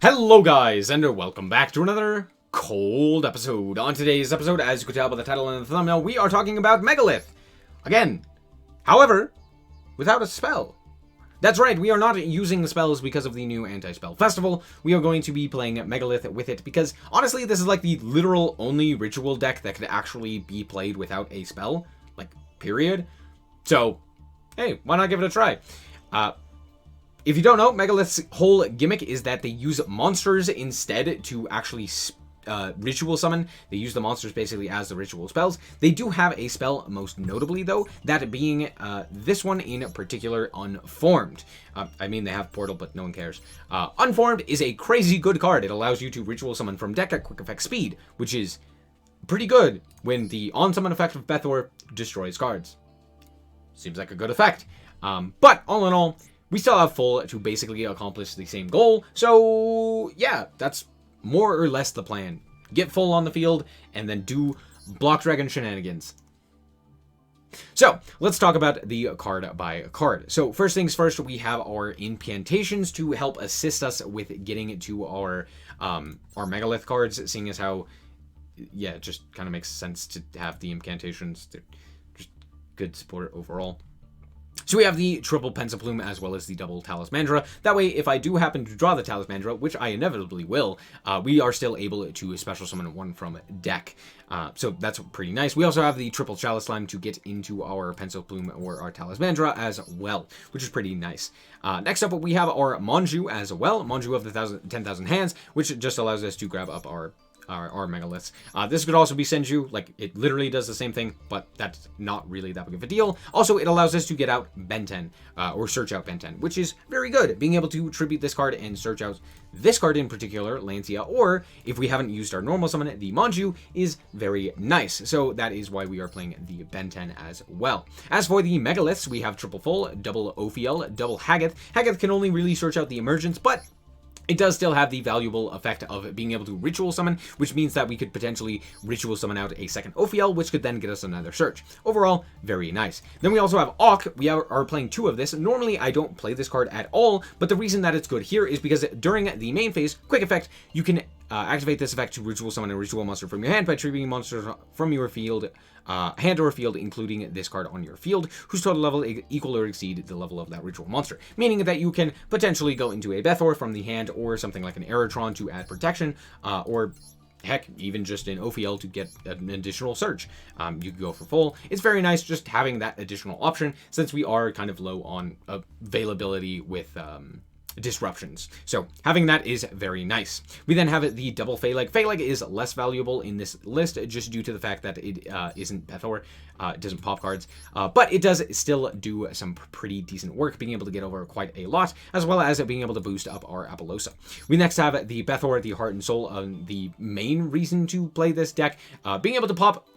Hello guys, and welcome back to another cold episode. On today's episode, as you could tell by the title and the thumbnail, we are talking about Megalith. Again, however, without a spell. That's right, we are not using the spells because of the new anti-spell festival. We are going to be playing Megalith with it because, honestly, this is like the literal only ritual deck that could actually be played without a spell. Like, period. So, hey, why not give it a try? If you don't know, Megalith's whole gimmick is that they use monsters instead to actually ritual summon. They use the monsters basically as the ritual spells. They do have a spell, most notably though, that being this one in particular, Unformed. I mean, they have Portal, but no one cares. Unformed is a crazy good card. It allows you to ritual summon from deck at quick effect speed, which is pretty good when the on-summon effect of Bethor destroys cards. Seems like a good effect. But all in all, we still have full to basically accomplish the same goal. So yeah, that's more or less the plan. Get full on the field and then do block dragon shenanigans. So let's talk about the card by card. So first things first, we have our incantations to help assist us with getting to our Megalith cards, seeing as how, yeah, it just kind of makes sense to have the incantations. They're just good support overall. So we have the triple Pensaplume as well as the double Talismandra. That way, if I do happen to draw the Talismandra, which I inevitably will, we are still able to special summon one from deck. So that's pretty nice. We also have the triple Chalice Slime to get into our Pensaplume or our Talismandra as well, which is pretty nice. Next up, we have our Manju as well. Manju of the 10,000 hands, which just allows us to grab up our Megaliths. This could also be Senju, like it literally does the same thing, but that's not really that big of a deal. Also, it allows us to get out Benten, or search out Benten, which is very good. Being able to tribute this card and search out this card in particular, Lancia, or if we haven't used our normal summon, the Manju, is very nice. So that is why we are playing the Benten as well. As for the Megaliths, we have triple full, double Ophiel, double Haggath. Haggath can only really search out the emergence, but it does still have the valuable effect of being able to ritual summon, which means that we could potentially ritual summon out a second Ophiel, which could then get us another search. Overall, very nice. Then we also have Auk. We are playing two of this. Normally, I don't play this card at all, but the reason that it's good here is because during the main phase, quick effect, you can activate this effect to ritual summon a ritual monster from your hand by tributing monsters from your field, hand or field, including this card on your field, whose total level equal or exceed the level of that ritual monster. Meaning that you can potentially go into a Bethor from the hand or something like an Aerodron to add protection, or heck, even just an Ophiel to get an additional search. You can go for full. It's very nice just having that additional option since we are kind of low on availability with disruptions. So having that is very nice. We then have the double Phaleg. Phaleg is less valuable in this list just due to the fact that it isn't Bethor. It doesn't pop cards, but it does still do some pretty decent work, being able to get over quite a lot, as well as being able to boost up our Apollosa. We next have the Bethor, the Heart and Soul. The main reason to play this deck, being able to pop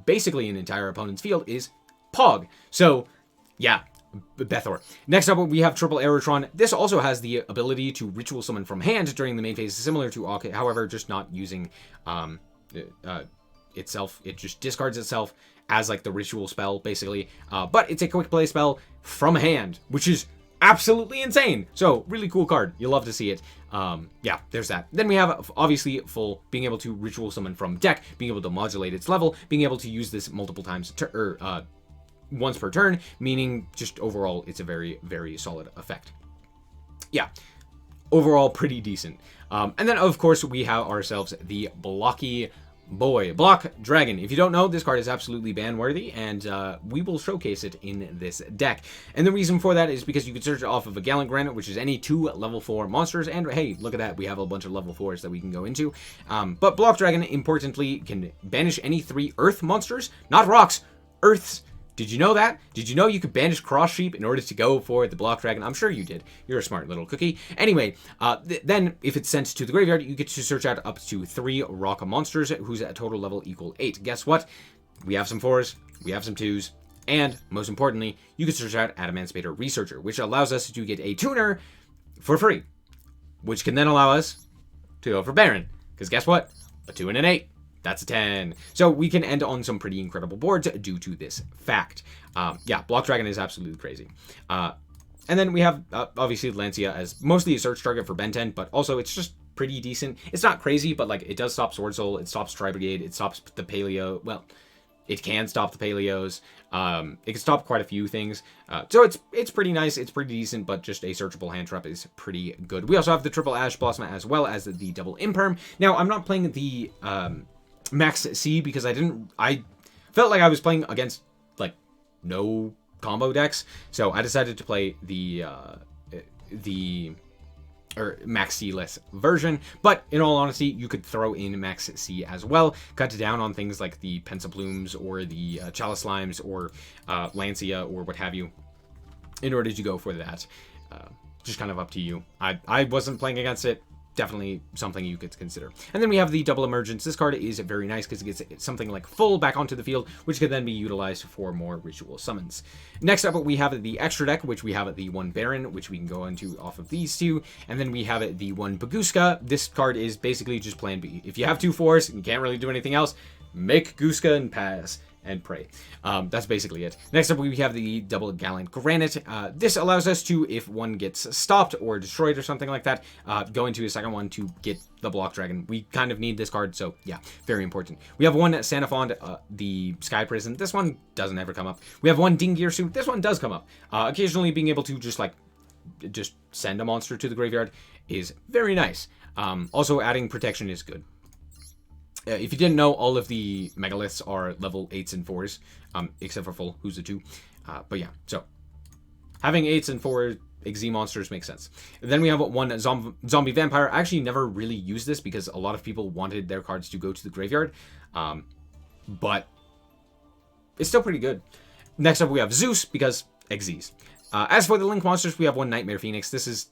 basically an entire opponent's field, is Pog. So yeah, Bethor. Next up, we have triple Aerotron. This also has the ability to ritual summon from hand during the main phase, similar to Auk, however, just not using itself. It just discards itself as like the ritual spell, basically. But it's a quick play spell from hand, which is absolutely insane. So really cool card. You'll love to see it. Yeah, there's that. Then we have obviously full, being able to ritual summon from deck, being able to modulate its level, being able to use this multiple times once per turn, meaning just overall it's a very, very solid effect. Yeah, overall pretty decent. And then of course we have ourselves the Blocky Boy, Block Dragon. If you don't know, this card is absolutely ban worthy, and we will showcase it in this deck. And the reason for that is because you can search it off of a Gallant Granite, which is any 2 level 4 monsters, and hey, look at that, we have a bunch of level 4s that we can go into. But Block Dragon, importantly, can banish any 3 Earth monsters, not rocks, Earths. Did you know that? Did you know you could banish Cross Sheep in order to go for the Block Dragon? I'm sure you did. You're a smart little cookie. Anyway, then if it's sent to the graveyard, you get to search out up to 3 rock monsters whose total level equal 8. Guess what? We have some 4s, we have some 2s, and most importantly, you can search out Adamant Spader Researcher, which allows us to get a tuner for free, which can then allow us to go for Baron. Because guess what? A 2 and an 8. That's a 10. So we can end on some pretty incredible boards due to this fact. Yeah, Block Dragon is absolutely crazy. And then we have, obviously, Lancia as mostly a search target for Benten, but also it's just pretty decent. It's not crazy, but like it does stop Sword Soul, it stops Tri Brigade, it stops the Paleo. Well, it can stop the Paleos. It can stop quite a few things. So it's pretty nice. It's pretty decent, but just a searchable hand trap is pretty good. We also have the triple Ash Blossom as well as the double Imperm. Now, I'm not playing the Max C because I felt like I was playing against like no combo decks. So I decided to play the Max C-less version, but in all honesty, you could throw in Max C as well, cut down on things like the Pensaplumes or the Chalice Slimes or Lancia or what have you, in order to go for that. Just kind of up to you. I wasn't playing against it. Definitely something you could consider. And then we have the double emergence. This card is very nice because it gets something like full back onto the field, which could then be utilized for more ritual summons. Next up, we have the extra deck, which we have the one Baron, which we can go into off of these two. And then we have the one Baguska. This card is basically just plan B. If you have 2 4s and you can't really do anything else, make Guska and pass and pray. That's basically it. Next up, we have the double Gallant Granite. This allows us to, if one gets stopped or destroyed or something like that, go into a second one to get the Block Dragon. We kind of need this card, so yeah, very important. We have one Sanafond, the Sky Prison. This one doesn't ever come up. We have one Dingir Suit. This one does come up. Occasionally being able to just send a monster to the graveyard is very nice. Also, adding protection is good. If you didn't know, all of the Megaliths are level 8s and 4s, except for Full, who's a 2. But yeah, so having 8s and 4 XZ monsters makes sense. Then we have one Zombie Vampire. I actually never really used this because a lot of people wanted their cards to go to the graveyard, but it's still pretty good. Next up, we have Zeus because XZs. As for the Link monsters, we have one Nightmare Phoenix. This is,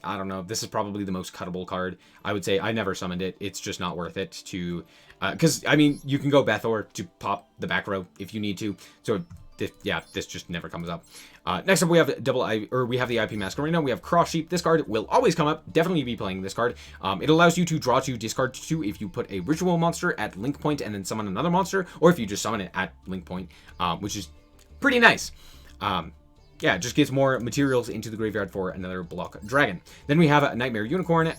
I don't know, this is probably the most cuttable card. I would say I never summoned it. It's just not worth it to, because, I mean, you can go Bethor to pop the back row if you need to. So, this just never comes up. Next up, we have the IP Masquerena. We have Cross Sheep. This card will always come up. Definitely be playing this card. It allows you to draw 2, discard 2 if you put a ritual monster at link point and then summon another monster, or if you just summon it at link point, which is pretty nice. Yeah, it just gets more materials into the graveyard for another Block Dragon. Then we have a Nightmare Unicorn,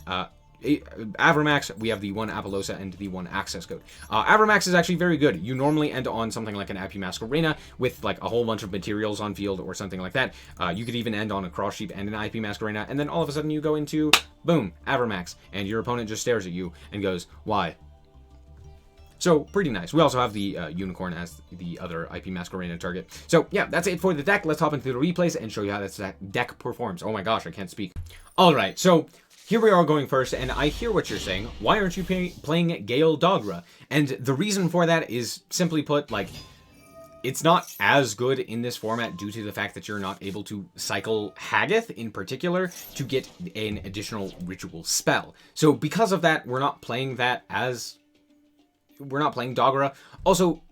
Avramax. We have the one Apollosa and the one Access Code. Avramax is actually very good. You normally end on something like an IP Masquerena with like a whole bunch of materials on field or something like that. You could even end on a Cross Sheep and an IP Masquerena, and then all of a sudden you go into, boom, Avramax, and your opponent just stares at you and goes, why? So, pretty nice. We also have the Unicorn as the other IP Masquerena target. So, yeah, that's it for the deck. Let's hop into the replays and show you how this deck performs. Oh my gosh, I can't speak. Alright, so here we are going first, and I hear what you're saying. Why aren't you playing Gale Dogra? And the reason for that is, simply put, like, it's not as good in this format due to the fact that you're not able to cycle Haggith in particular to get an additional ritual spell. So, because of that, we're not playing that as... We're not playing Dogra. Also,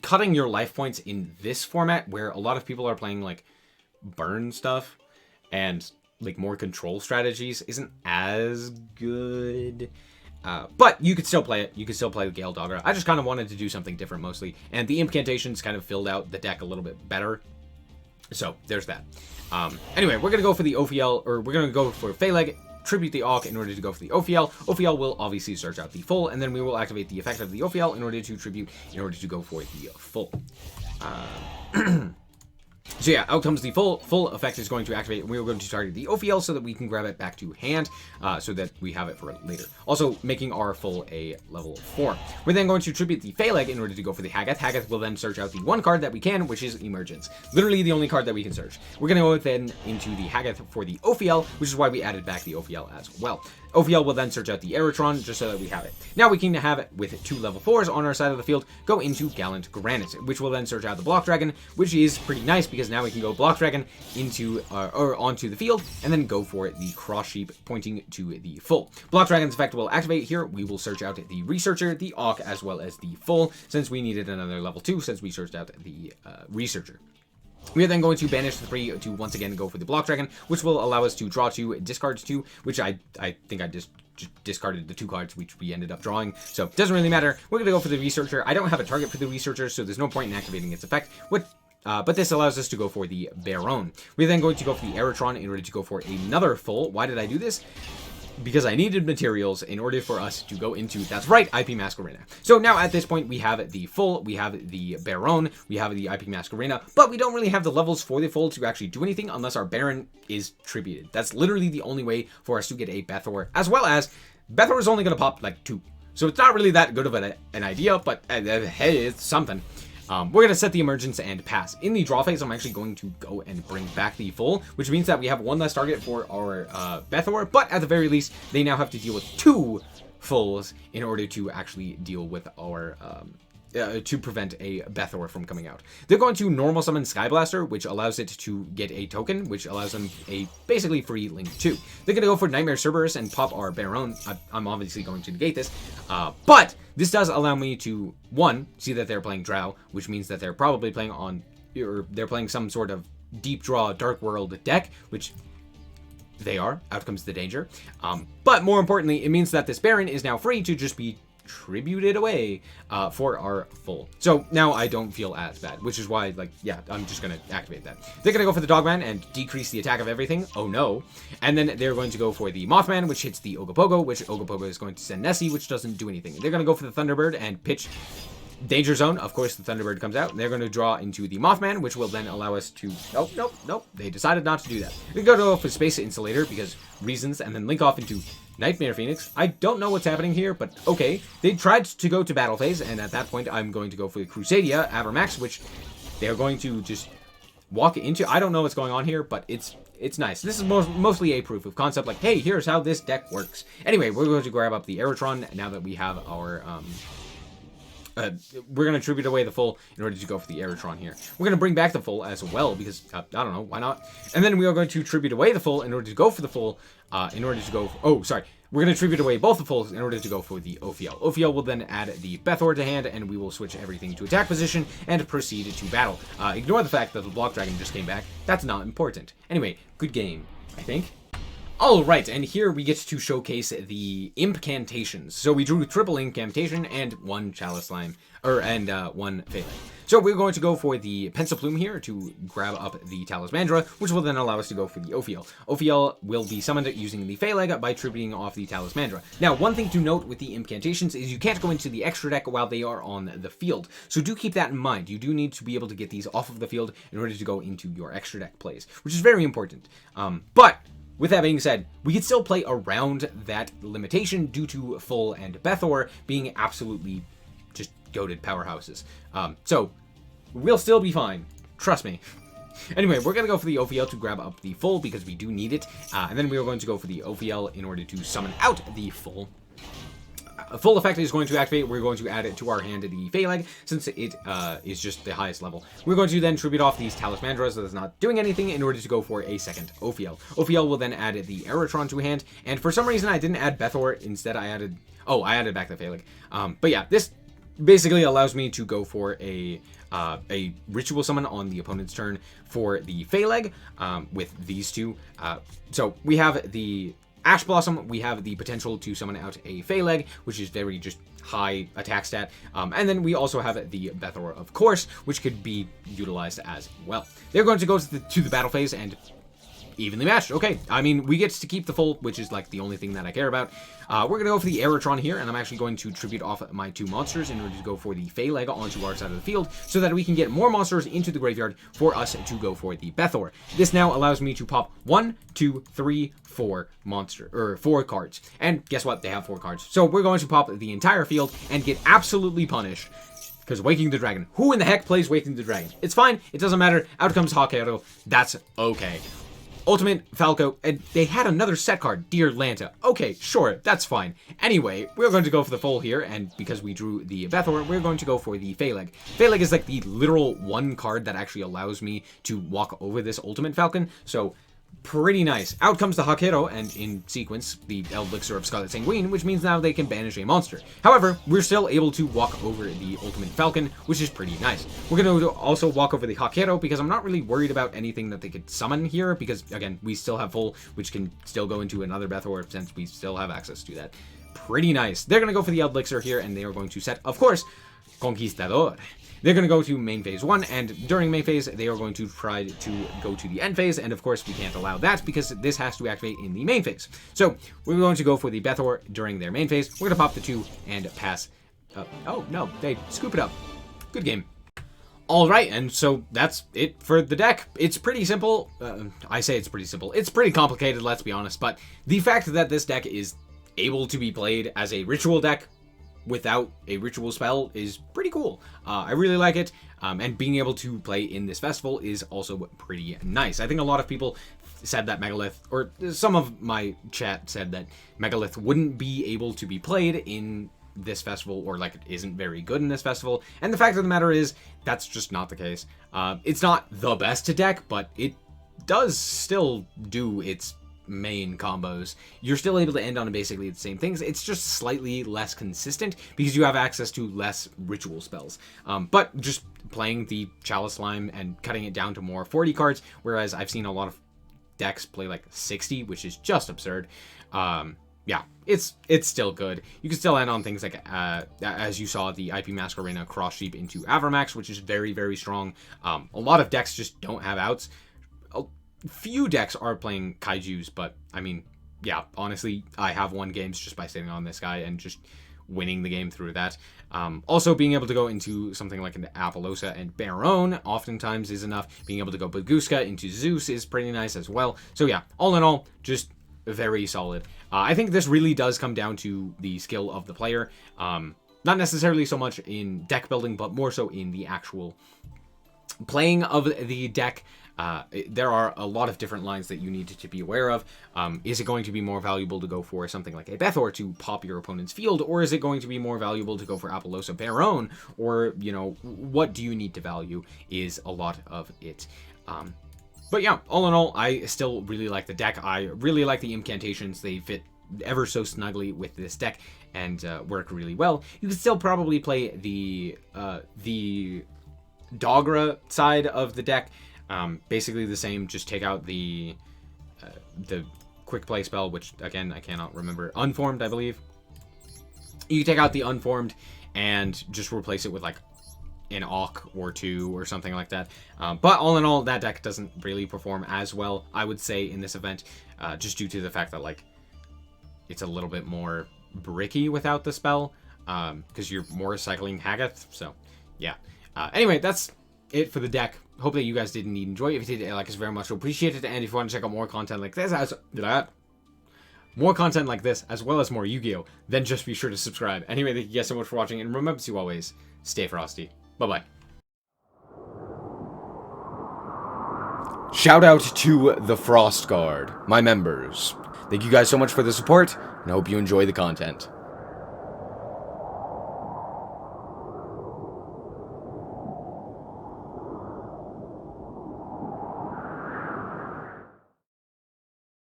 cutting your life points in this format, where a lot of people are playing, like, burn stuff and, like, more control strategies, isn't as good. But you could still play it. You could still play the Gale Dogra. I just kind of wanted to do something different, mostly. And the incantations kind of filled out the deck a little bit better. So, there's that. Anyway, we're going to go for the Ophiel, or we're going to go for Phaleg, tribute the Auk in order to go for the Ophiel. Ophiel will obviously search out the full, and then we will activate the effect of the Ophiel in order to tribute, in order to go for the full. So yeah, out comes the full. Full effect is going to activate. We're going to target the Ophiel so that we can grab it back to hand, so that we have it for later. Also, making our full a level 4. We're then going to tribute the Phaleg in order to go for the Haggith. Haggith will then search out the one card that we can, which is Emergence. Literally the only card that we can search. We're going to go then into the Haggith for the Ophiel, which is why we added back the Ophiel as well. Ophiel will then search out the Aeratron just so that we have it. Now we can have it with 2 level 4s on our side of the field, go into Gallant Granite, which will then search out the Block Dragon, which is pretty nice because now we can go Block Dragon into or onto the field and then go for the Cross Sheep pointing to the full. Block Dragon's effect will activate here. We will search out the Researcher, the Auk, as well as the full, since we needed another level 2 since we searched out the Researcher. We are then going to banish the 3 to once again go for the Block Dragon, which will allow us to draw 2, discard 2, which I think I just discarded the 2 cards which we ended up drawing, so it doesn't really matter. We're going to go for the Researcher. I don't have a target for the Researcher, so there's no point in activating its effect. But this allows us to go for the Baron. We're then going to go for the Aeratron in order to go for another full. Why did I do this? because I needed materials in order for us to go into, that's right, IP Mask Arena. So now at this point we have the full, we have the Baron, we have the IP Mask Arena, but we don't really have the levels for the full to actually do anything unless our Baron is tributed. That's literally the only way for us to get a Bethor, as well as Bethor is only going to pop like 2. So it's not really that good of an idea, but hey, it's something. We're going to set the emergence and pass. In the draw phase, I'm actually going to go and bring back the full, which means that we have one less target for our Bethor, but at the very least, they now have to deal with 2 fulls in order to actually deal with our, to prevent a Bethor from coming out. They're going to normal summon Skyblaster, which allows it to get a token, which allows them a basically free Link 2. They're going to go for Nightmare Cerberus and pop our Baron. I'm obviously going to negate this, but this does allow me to, 1, see that they're playing Drow, which means that they're probably playing on, or they're playing some sort of deep draw Dark World deck, which they are. Out comes the danger. But more importantly, it means that this Baron is now free to just be tributed away for our full. So now I don't feel as bad, which is why, like, yeah, I'm just going to activate that. They're going to go for the Dogman and decrease the attack of everything. Oh no. And then they're going to go for the Mothman, which hits the Ogopogo, which Ogopogo is going to send Nessie, which doesn't do anything. They're going to go for the Thunderbird and pitch Danger Zone. Of course, the Thunderbird comes out. They're going to draw into the Mothman, which will then allow us to... Nope. They decided not to do that. They're going to go for Space Insulator because reasons, and then link off into Nightmare Phoenix. I don't know what's happening here, but okay. They tried to go to battle phase, and at that point, I'm going to go for the Crusadia Avermax, which they're going to just walk into. I don't know what's going on here, but it's nice. This is mostly a proof of concept, like, hey, here's how this deck works. Anyway, we're going to grab up the Aerotron now that we have our... we're going to tribute away the full in order to go for the Aerotron here. We're going to bring back the full as well because, I don't know, why not? And then we are going to tribute away the full in order to go for the full, in order to go... Oh, sorry. We're going to tribute away both the fulls in order to go for the Ophiel. Ophiel will then add the Bethor to hand, and we will switch everything to attack position and proceed to battle. Ignore the fact that the Block Dragon just came back. That's not important. Anyway, good game, I think. Alright, and here we get to showcase the Impcantations. So we drew triple Incantation and 1 Chalice Slime, and 1 Phalanx. So we're going to go for the Pencil Plume here to grab up the Talismandra, which will then allow us to go for the Ophiel. Ophiel will be summoned using the Phalanx by tributing off the Talismandra. Now, one thing to note with the Incantations is you can't go into the extra deck while they are on the field. So do keep that in mind. You do need to be able to get these off of the field in order to go into your extra deck plays, which is very important. But with that being said, we can still play around that limitation due to Full and Bethor being absolutely just goated powerhouses. So we'll still be fine. Trust me. Anyway, we're going to go for the Ophiel to grab up the Full because we do need it. And then we are going to go for the Ophiel in order to summon out the Full. Full effect is going to activate. We're going to add it to our hand, the Phalanx, since it is just the highest level. We're going to then tribute off these Talismandras so that's not doing anything in order to go for a second Ophiel. Ophiel will then add the Aerotron to hand, and for some reason I didn't add Bethor. Instead I added... Oh, I added back the Phalanx. But yeah, this basically allows me to go for a ritual summon on the opponent's turn for the Phalanx with these two. So we have the Ash Blossom, we have the potential to summon out a Phalanx, which is very just high attack stat. And then we also have the Bethor, of course, which could be utilized as well. They're going to go to the battle phase and evenly matched. Okay, I mean, we get to keep the full, which is like the only thing that I care about. We're going to go for the Aerotron here, and I'm actually going to tribute off my 2 monsters in order to go for the Phalanx onto our side of the field so that we can get more monsters into the graveyard for us to go for the Bethor. This now allows me to pop 1, 2, 3, 4 4 cards. And guess what? They have 4 cards. So we're going to pop the entire field and get absolutely punished. Because Waking the Dragon. Who in the heck plays Waking the Dragon? It's fine. It doesn't matter. Out comes Hawkero. That's okay. Ultimate, Falco, and they had another set card, Dear Lanta. Okay, sure, that's fine. Anyway, we're going to go for the full here, and because we drew the Bethor, we're going to go for the Phalanx. Phalanx is like the literal 1 card that actually allows me to walk over this Ultimate Falcon, so pretty nice. Out comes the Hakero, and in sequence, the Elixir of Scarlet Sanguine, which means now they can banish a monster. However, we're still able to walk over the Ultimate Falcon, which is pretty nice. We're going to also walk over the Hakero, because I'm not really worried about anything that they could summon here, because, again, we still have full, which can still go into another Bethor, since we still have access to that. Pretty nice. They're going to go for the Elixir here, and they are going to set, of course, Conquistador. they're going to go to main phase 1, and during main phase, they are going to try to go to the end phase, and of course, we can't allow that because this has to activate in the main phase. So, we're going to go for the Bethor during their main phase. We're going to pop the 2 and pass. Oh, no, they scoop it up. Good game. Alright, and so that's it for the deck. It's pretty simple. I say it's pretty simple. It's pretty complicated, let's be honest, but the fact that this deck is able to be played as a ritual deck without a ritual spell is pretty cool. I really like it, and being able to play in this festival is also pretty nice. I think a lot of people said that Megalith, or some of my chat said that Megalith wouldn't be able to be played in this festival, or like it isn't very good in this festival, and the fact of the matter is that's just not the case. It's not the best deck, but it does still do its main combos. You're still able to end on basically the same things. It's just slightly less consistent because you have access to less ritual spells. But just playing the Chalice Slime and cutting it down to more 40 cards, whereas I've seen a lot of decks play like 60, which is just absurd. Yeah, it's still good. You can still end on things like, as you saw, the IP Masquerena cross sheep into Avramax, which is very, very strong. A lot of decks just don't have outs. Few decks are playing Kaijus, but, I mean, yeah, honestly, I have won games just by sitting on this guy and just winning the game through that. Also, being able to go into something like an Apollosa and Baron oftentimes is enough. Being able to go Baguska into Zeus is pretty nice as well. So yeah, all in all, just very solid. I think this really does come down to the skill of the player. Not necessarily so much in deck building, but more so in the actual playing of the deck. There are a lot of different lines that you need to be aware of. Is it going to be more valuable to go for something like a Bethor to pop your opponent's field, or is it going to be more valuable to go for Apollosa Baron, or, you know, what do you need to value is a lot of it. But yeah, all in all, I still really like the deck. I really like the incantations. They fit ever so snugly with this deck and work really well. You can still probably play the Dogra side of the deck. Basically the same, just take out the quick play spell, which again, I cannot remember. Unformed, I believe. You can take out the Unformed and just replace it with like an Auk or 2 or something like that. But all in all, that deck doesn't really perform as well, I would say, in this event, just due to the fact that like it's a little bit more bricky without the spell, because you're more cycling Hagath. So yeah. Anyway, that's it for the deck. Hope that you guys did indeed enjoy it. If you did, like us very much, appreciate it. And if you want to check out more content like this, as well as more Yu-Gi-Oh, then just be sure to subscribe. Anyway, thank you guys so much for watching, and remember to always stay frosty. Bye-bye. Shout out to the Frost Guard, my members. Thank you guys so much for the support, and I hope you enjoy the content.